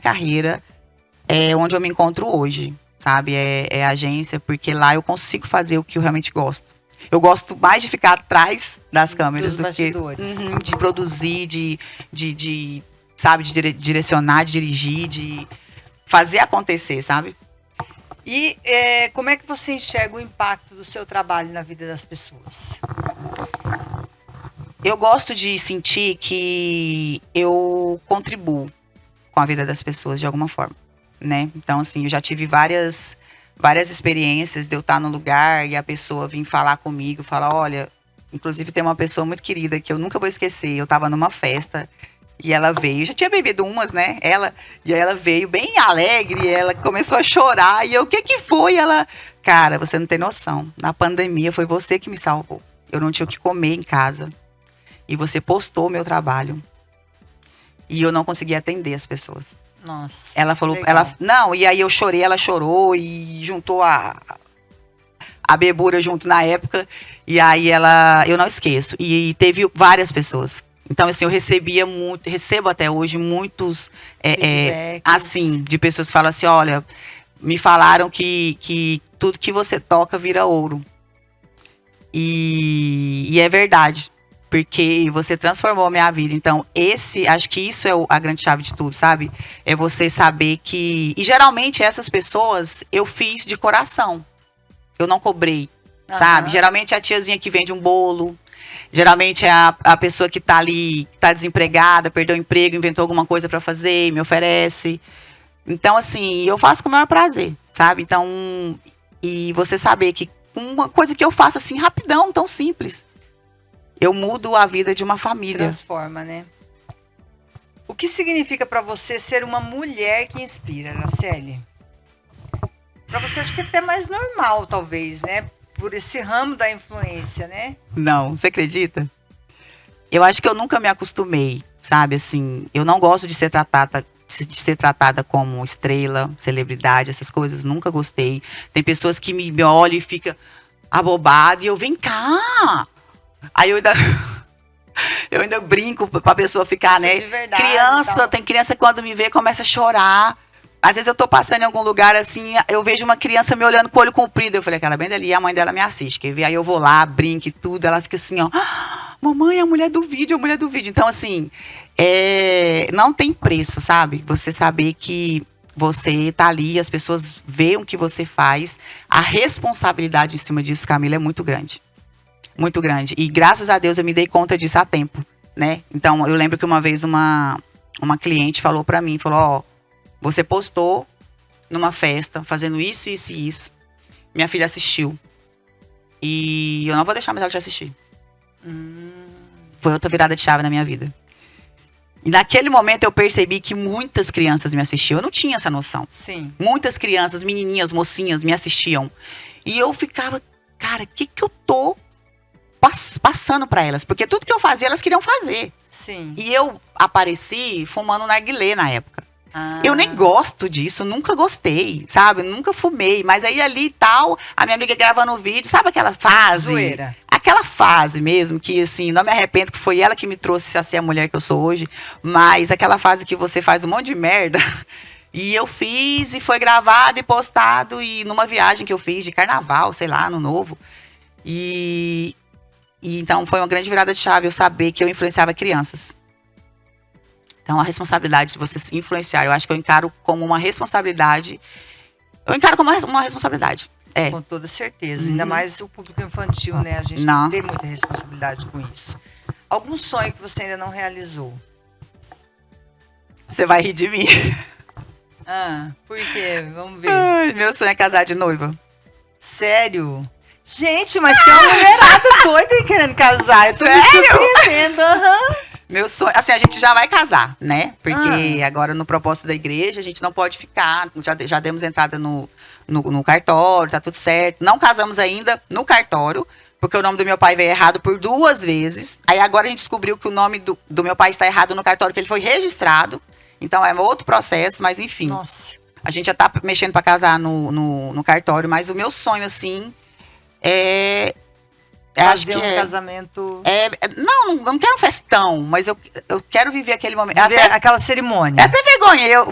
carreira é onde eu me encontro hoje. Sabe, é agência, porque lá eu consigo fazer o que eu realmente gosto. Eu gosto mais de ficar atrás das câmeras do que de produzir, sabe, de direcionar, de dirigir, de fazer acontecer, sabe? E como é que você enxerga o impacto do seu trabalho na vida das pessoas? Eu gosto de sentir que eu contribuo com a vida das pessoas de alguma forma, né? Então, assim, eu já tive várias experiências de eu estar no lugar e a pessoa vir falar comigo, falar, olha, inclusive tem uma pessoa muito querida que eu nunca vou esquecer, eu estava numa festa e ela veio, já tinha bebido umas, né? E aí ela veio bem alegre, ela começou a chorar e eu, o que foi? Ela, cara, você não tem noção, na pandemia foi você que me salvou. Eu não tinha o que comer em casa e você postou o meu trabalho e eu não conseguia atender as pessoas. Nossa. Ela falou, legal. e aí eu chorei, ela chorou e juntou a bebura junto na época. E aí eu não esqueço. E teve várias pessoas. Então, assim, eu recebo até hoje muitos, assim, de pessoas que falam assim, olha, me falaram que tudo que você toca vira ouro. E é verdade. Porque você transformou a minha vida. Então, acho que isso é a grande chave de tudo, sabe? É você saber que... E geralmente essas pessoas eu fiz de coração. Eu não cobrei, sabe? Geralmente é a tiazinha que vende um bolo. Geralmente é a pessoa que tá ali, que tá desempregada, perdeu o emprego, inventou alguma coisa para fazer e me oferece. Então, assim, eu faço com o maior prazer, sabe? Então, e você saber que uma coisa que eu faço assim, rapidão, tão simples, eu mudo a vida de uma família. Transforma, né? O que significa para você ser uma mulher que inspira, Araceli? Para você acho que é até mais normal, talvez, né? Por esse ramo da influência, né? Não, você acredita? Eu acho que eu nunca me acostumei, sabe? Assim, eu não gosto de ser tratada como estrela, celebridade, essas coisas. Nunca gostei. Tem pessoas que me olham e ficam abobadas e eu, vem cá! Aí eu ainda brinco pra pessoa ficar, né? Verdade, tem criança que quando me vê começa a chorar. Às vezes eu tô passando em algum lugar assim, eu vejo uma criança me olhando com o olho comprido. Eu falei, aquela bem dali, a mãe dela me assiste. Quer ver? Aí eu vou lá, brinco e tudo. Ela fica assim, ó, mamãe, a mulher do vídeo, a mulher do vídeo. Então, assim, não tem preço, sabe? Você saber que você tá ali, as pessoas veem o que você faz. A responsabilidade em cima disso, Camila, é muito grande. Muito grande. E graças a Deus eu me dei conta disso a tempo, né? Então, eu lembro que uma vez uma cliente falou pra mim, falou, ó, você postou numa festa, fazendo isso, isso e isso. Minha filha assistiu. E eu não vou deixar mais ela te assistir. Foi outra virada de chave na minha vida. E naquele momento eu percebi que muitas crianças me assistiam. Eu não tinha essa noção. Sim. Muitas crianças, menininhas, mocinhas me assistiam. E eu ficava, cara, o que eu tô passando pra elas? Porque tudo que eu fazia, elas queriam fazer. Sim. E eu apareci fumando narguilé na época. Ah. Eu nem gosto disso, nunca gostei, sabe? Nunca fumei. Mas aí ali e tal, a minha amiga gravando o vídeo, sabe aquela fase? Zoeira. Aquela fase mesmo, que assim, não me arrependo, que foi ela que me trouxe a ser a mulher que eu sou hoje. Mas aquela fase que você faz um monte de merda. E eu fiz, e foi gravado e postado, e numa viagem que eu fiz de carnaval, sei lá, ano novo. E então foi uma grande virada de chave eu saber que eu influenciava crianças. Então a responsabilidade de você se influenciar, eu acho que eu encaro como uma responsabilidade. Eu encaro como uma responsabilidade. É. Com toda certeza. Ainda mais o público infantil, né? A gente Não. tem muita responsabilidade com isso. Algum sonho que você ainda não realizou? Você vai rir de mim. Ah, por quê? Vamos ver. Ai, meu sonho é casar de noiva. Sério? Gente, mas tem uma mulherada doida aí querendo casar. Eu tô me Sério? surpreendendo. Aham. Meu sonho, assim, a gente já vai casar, né? Porque agora no propósito da igreja a gente não pode ficar, já demos entrada no cartório, tá tudo certo. Não casamos ainda no cartório, porque o nome do meu pai veio errado por 2 vezes. Aí agora a gente descobriu que o nome do meu pai está errado no cartório, que ele foi registrado. Então é outro processo, mas enfim. Nossa. A gente já tá mexendo pra casar no cartório, mas o meu sonho, assim, acho Fazer que um casamento. não quero um festão, mas eu quero viver aquele momento. Viver aquela cerimônia. É até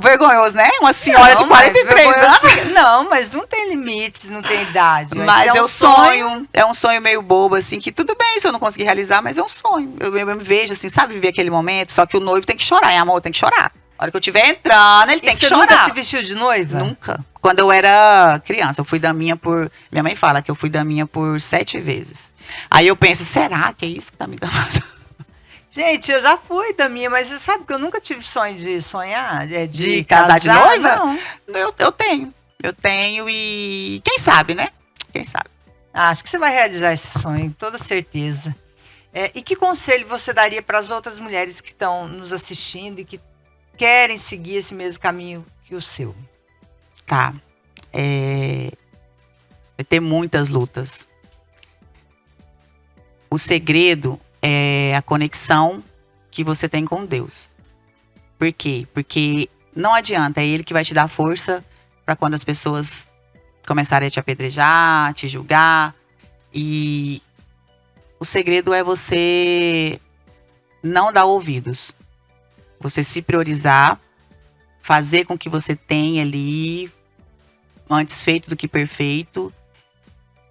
vergonhoso, né? Uma senhora de 43 anos. Não, mas não tem limites, não tem idade. Mas é eu um sonho, é um sonho meio bobo, assim, que tudo bem se eu não conseguir realizar, mas é um sonho. Eu me vejo, assim, sabe, viver aquele momento, só que o noivo tem que chorar, hein, amor? Tem que chorar. A hora que eu estiver entrando, ele tem que você chorar. nunca se vestiu de noiva? Nunca. Quando eu era criança, eu fui daminha por... Minha mãe fala que eu fui daminha por 7 vezes. Aí eu penso, será que é isso que tá me dando? Gente, eu já fui daminha, mas você sabe que eu nunca tive sonho de sonhar, De casar de noiva? Não. Eu tenho. Eu tenho e... Quem sabe, né? Quem sabe? Acho que você vai realizar esse sonho, com toda certeza. E que conselho você daria para as outras mulheres que estão nos assistindo e que querem seguir esse mesmo caminho que o seu? Tá. Vai ter muitas lutas. O segredo é a conexão que você tem com Deus. Por quê? Porque não adianta, é Ele que vai te dar força para quando as pessoas começarem a te apedrejar, te julgar. E o segredo é você não dar ouvidos. Você se priorizar, fazer com que você tenha ali antes feito do que perfeito.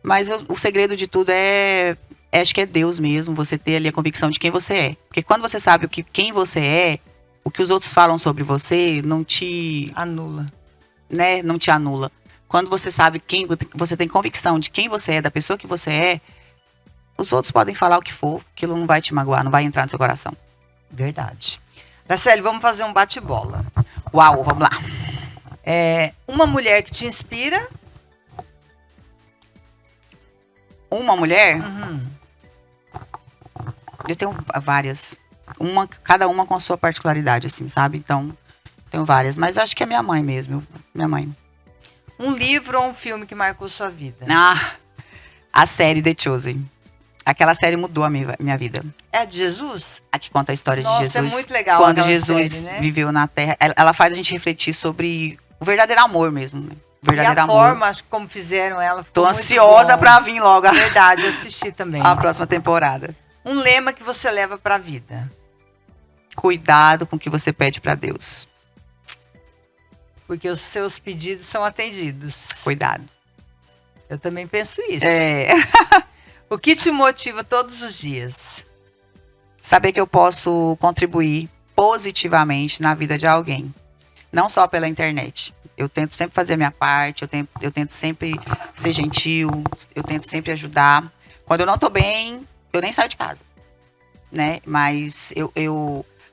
Mas o segredo de tudo acho que é Deus mesmo, você ter ali a convicção de quem você é. Porque quando você sabe quem você é, o que os outros falam sobre você não te anula, né? Não te anula. Quando você sabe você tem convicção de quem você é, da pessoa que você é, os outros podem falar o que for, aquilo não vai te magoar, não vai entrar no seu coração. Verdade. Araceli, vamos fazer um bate-bola. Uau, vamos lá. Uma mulher que te inspira. Uma mulher? Uhum. Eu tenho várias. Cada uma com a sua particularidade, assim, sabe? Então, tenho várias. Mas acho que é minha mãe mesmo. Minha mãe. Um livro ou um filme que marcou sua vida? A série The Chosen. Aquela série mudou a minha vida. É a de Jesus? A que conta a história de Jesus. É muito legal. Quando Jesus série, né? viveu na Terra. Ela faz a gente refletir sobre o verdadeiro amor mesmo, né? O verdadeiro e a amor. forma, acho que como fizeram ela. Tô ansiosa pra vir logo. Verdade, eu assisti também. A próxima temporada. Um lema que você leva pra vida? Cuidado com o que você pede pra Deus. Porque os seus pedidos são atendidos. Cuidado. Eu também penso isso. O que te motiva todos os dias? Saber que eu posso contribuir positivamente na vida de alguém. não só pela internet. Eu tento sempre fazer a minha parte, eu tento sempre ser gentil, eu tento sempre ajudar. Quando eu não tô bem, eu nem saio de casa, né? Mas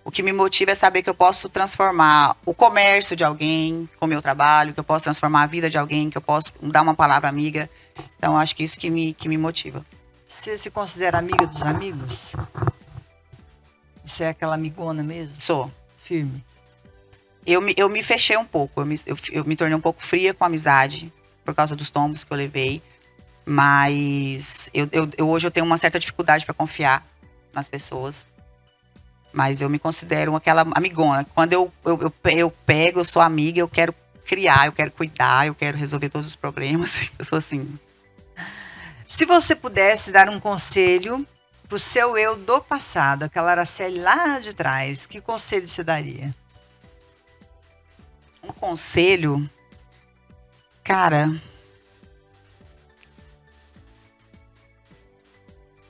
o que me motiva é saber que eu posso transformar o comércio de alguém com o meu trabalho, que eu posso transformar a vida de alguém, que eu posso dar uma palavra amiga. Então, acho que isso que me motiva. Você se considera amiga dos amigos? Você é aquela amigona mesmo? Sou. Firme. Eu me fechei um pouco, eu me tornei um pouco fria com a amizade, por causa dos tombos que eu levei. Mas hoje eu tenho uma certa dificuldade para confiar nas pessoas. Mas eu me considero aquela amigona. Quando eu pego, eu sou amiga, eu quero criar, eu quero cuidar, eu quero resolver todos os problemas. Eu sou assim. Se você pudesse dar um conselho pro seu eu do passado, aquela Araceli lá de trás, que conselho você daria? Um conselho, cara,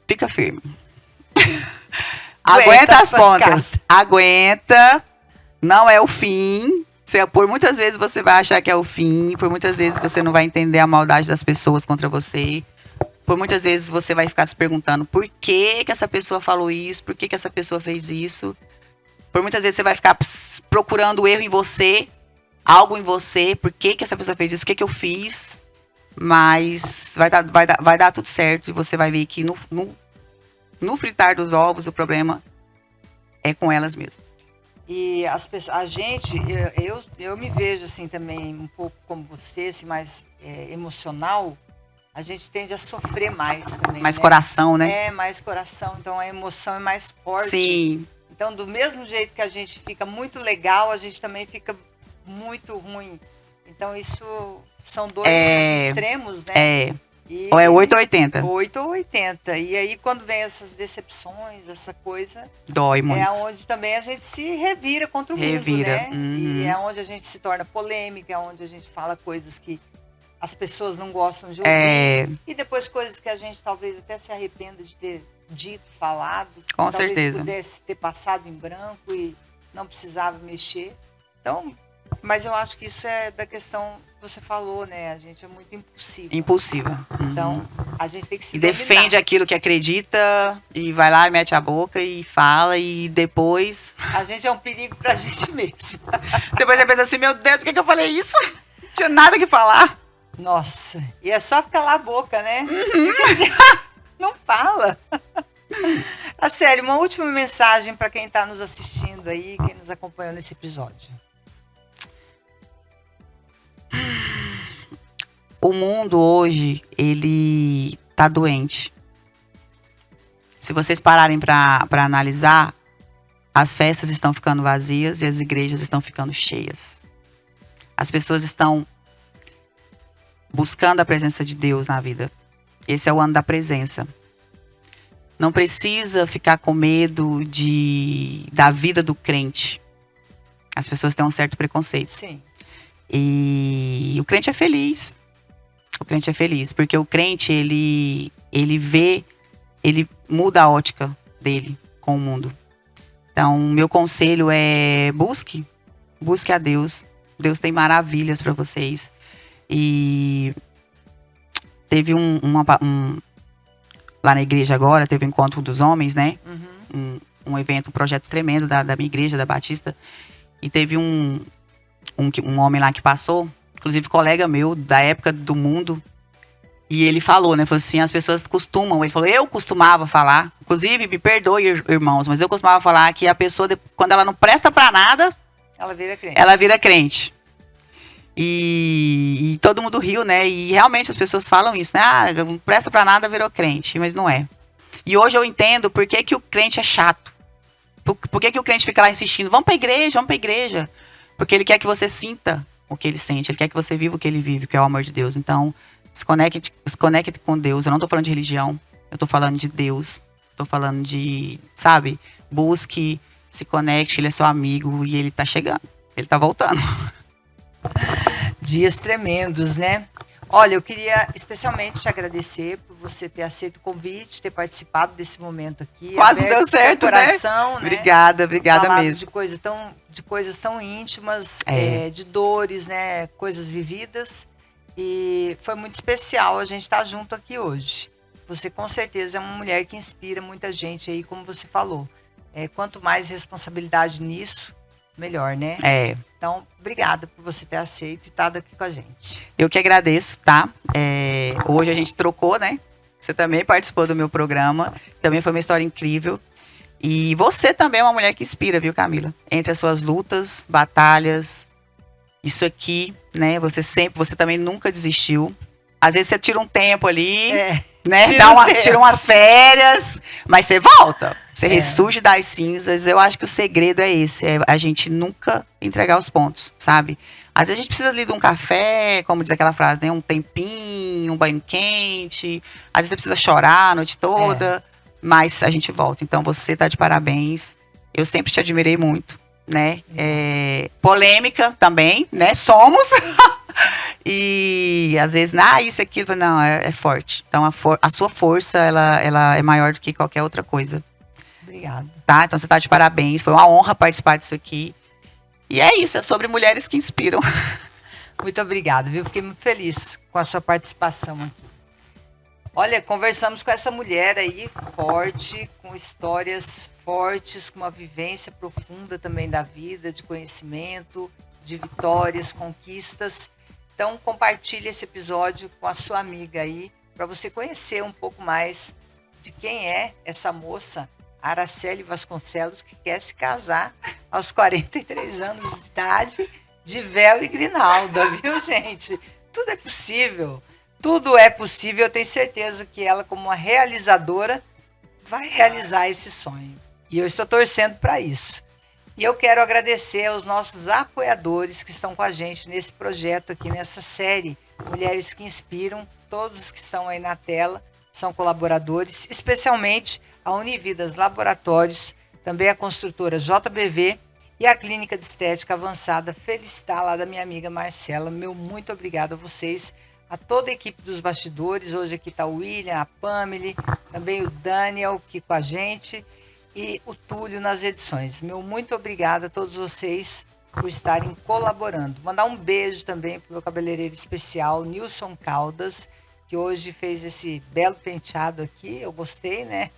fica firme. Aguenta as pontas. Aguenta. Não é o fim. Por muitas vezes você vai achar que é o fim. Por muitas vezes você não vai entender a maldade das pessoas contra você. Por muitas vezes você vai ficar se perguntando por que essa pessoa falou isso, por que essa pessoa fez isso. Por muitas vezes você vai ficar procurando erro em você, algo em você, por que essa pessoa fez isso, o que eu fiz. Mas vai dar tudo certo e você vai ver que no fritar dos ovos o problema é com elas mesmo. E a gente, eu me vejo assim também um pouco como você, assim, mais emocional. A gente tende a sofrer mais também. Mais né? Coração, né? Mais coração. Então a emoção é mais forte. Sim. Então, do mesmo jeito que a gente fica muito legal, a gente também fica muito ruim. Então, isso são dois extremos, né? Ou é 8 ou 80. 8 ou 80. E aí, quando vem essas decepções, essa coisa... Dói muito. É onde também a gente se revira contra o mundo, né? Uhum. E é onde a gente se torna polêmica, é onde a gente fala coisas que as pessoas não gostam de ouvir. E depois coisas que a gente talvez até se arrependa de ter dito, falado. Com talvez certeza. Pudesse ter passado em branco e não precisava mexer. Então, mas eu acho que isso é da questão que você falou, né? A gente é muito impulsiva. Impulsiva. Então, a gente tem que se defende aquilo que acredita e vai lá e mete a boca e fala e depois... A gente é um perigo pra gente mesmo. Depois você pensa assim, meu Deus, por que eu falei isso? Não tinha nada que falar. Nossa, e é só calar a boca, né? Não fala. Sério, uma última mensagem para quem está nos assistindo aí, quem nos acompanhou nesse episódio. O mundo hoje, ele tá doente. Se vocês pararem para analisar, as festas estão ficando vazias e as igrejas estão ficando cheias. As pessoas estão buscando a presença de Deus na vida. Esse é o ano da presença. Não precisa ficar com medo da vida do crente. As pessoas têm um certo preconceito. Sim. E o crente é feliz. O crente é feliz, porque o crente, ele muda a ótica dele com o mundo. Então, meu conselho é busque a Deus. Deus tem maravilhas para vocês. E teve lá na igreja agora, teve o encontro dos homens, né? Uhum. Um evento, um projeto tremendo da minha igreja, da Batista. E teve um homem lá que passou, inclusive colega meu, da época do mundo. E ele falou, né? Falou assim, as pessoas costumam... Ele falou, eu costumava falar, inclusive, me perdoe, irmãos, mas eu costumava falar que a pessoa, quando ela não presta pra nada... Ela vira crente. E todo mundo riu, né? E realmente as pessoas falam isso, né? Ah, não presta pra nada, virou crente. Mas não é. E hoje eu entendo por que o crente é chato. Por que o crente fica lá insistindo? Vamos pra igreja. Porque ele quer que você sinta o que ele sente. Ele quer que você viva o que ele vive, que é o amor de Deus. Então, se conecte com Deus. Eu não tô falando de religião. Eu tô falando de Deus. Tô falando de, sabe? Busque, se conecte. Ele é seu amigo e ele tá chegando. Ele tá voltando. Dias tremendos, né? Olha, eu queria especialmente te agradecer por você ter aceito o convite, ter participado desse momento aqui. Quase não deu certo, seu coração, né? Obrigada Falado mesmo. de coisas tão íntimas, É. de dores, né? Coisas vividas. E foi muito especial a gente estar junto aqui hoje. Você com certeza é uma mulher que inspira muita gente aí, como você falou. Quanto mais responsabilidade nisso, melhor, né? É. Então, obrigada por você ter aceito e estado aqui com a gente. Eu que agradeço, tá? Hoje a gente trocou, né? Você também participou do meu programa. Também foi uma história incrível. E você também é uma mulher que inspira, viu, Camila? Entre as suas lutas, batalhas, isso aqui, né? Você também nunca desistiu. Às vezes você tira um tempo ali, né? Tira umas férias, mas você volta. Você ressurge das cinzas. Eu acho que o segredo é esse, é a gente nunca entregar os pontos, sabe? Às vezes a gente precisa ali de um café, como diz aquela frase, né? Um tempinho, um banho quente. Às vezes você precisa chorar a noite toda, mas a gente volta. Então você tá de parabéns. Eu sempre te admirei muito, né? Polêmica também, né? Somos. E às vezes, isso, aquilo, não, é forte. Então a sua força, ela é maior do que qualquer outra coisa. Obrigada. Tá? Então você tá de parabéns. Foi uma honra participar disso aqui. E é isso, é sobre mulheres que inspiram. Muito obrigada, viu? Fiquei muito feliz com a sua participação aqui. Olha, conversamos com essa mulher aí, forte, com histórias fortes, com uma vivência profunda também da vida, de conhecimento, de vitórias, conquistas. Então, compartilhe esse episódio com a sua amiga aí, para você conhecer um pouco mais de quem é essa moça, Araceli Vasconcelos, que quer se casar aos 43 anos de idade, de véu e grinalda, viu, gente? Tudo é possível. Tudo é possível. Eu tenho certeza que ela, como uma realizadora, vai realizar esse sonho. E eu estou torcendo para isso. E eu quero agradecer aos nossos apoiadores que estão com a gente nesse projeto aqui, nessa série Mulheres que Inspiram. Todos os que estão aí na tela são colaboradores, especialmente a Unividas Laboratórios, também a construtora JBV e a Clínica de Estética Avançada Felicitar, lá da minha amiga Marcela. Meu muito obrigado a vocês, a toda a equipe dos bastidores. Hoje aqui está o William, a Pamela, também o Daniel aqui com a gente e o Túlio nas edições. Meu muito obrigado a todos vocês por estarem colaborando. Mandar um beijo também para o meu cabeleireiro especial, Nilson Caldas, que hoje fez esse belo penteado aqui. Eu gostei, né?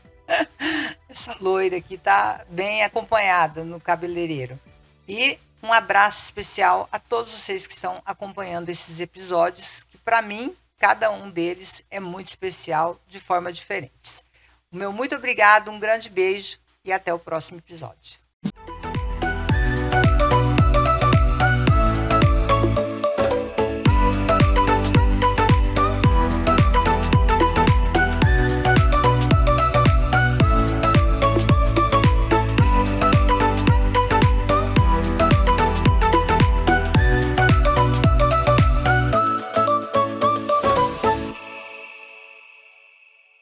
Essa loira aqui tá bem acompanhada no cabeleireiro. E um abraço especial a todos vocês que estão acompanhando esses episódios, que para mim, cada um deles é muito especial de forma diferente. O meu muito obrigado, um grande beijo e até o próximo episódio.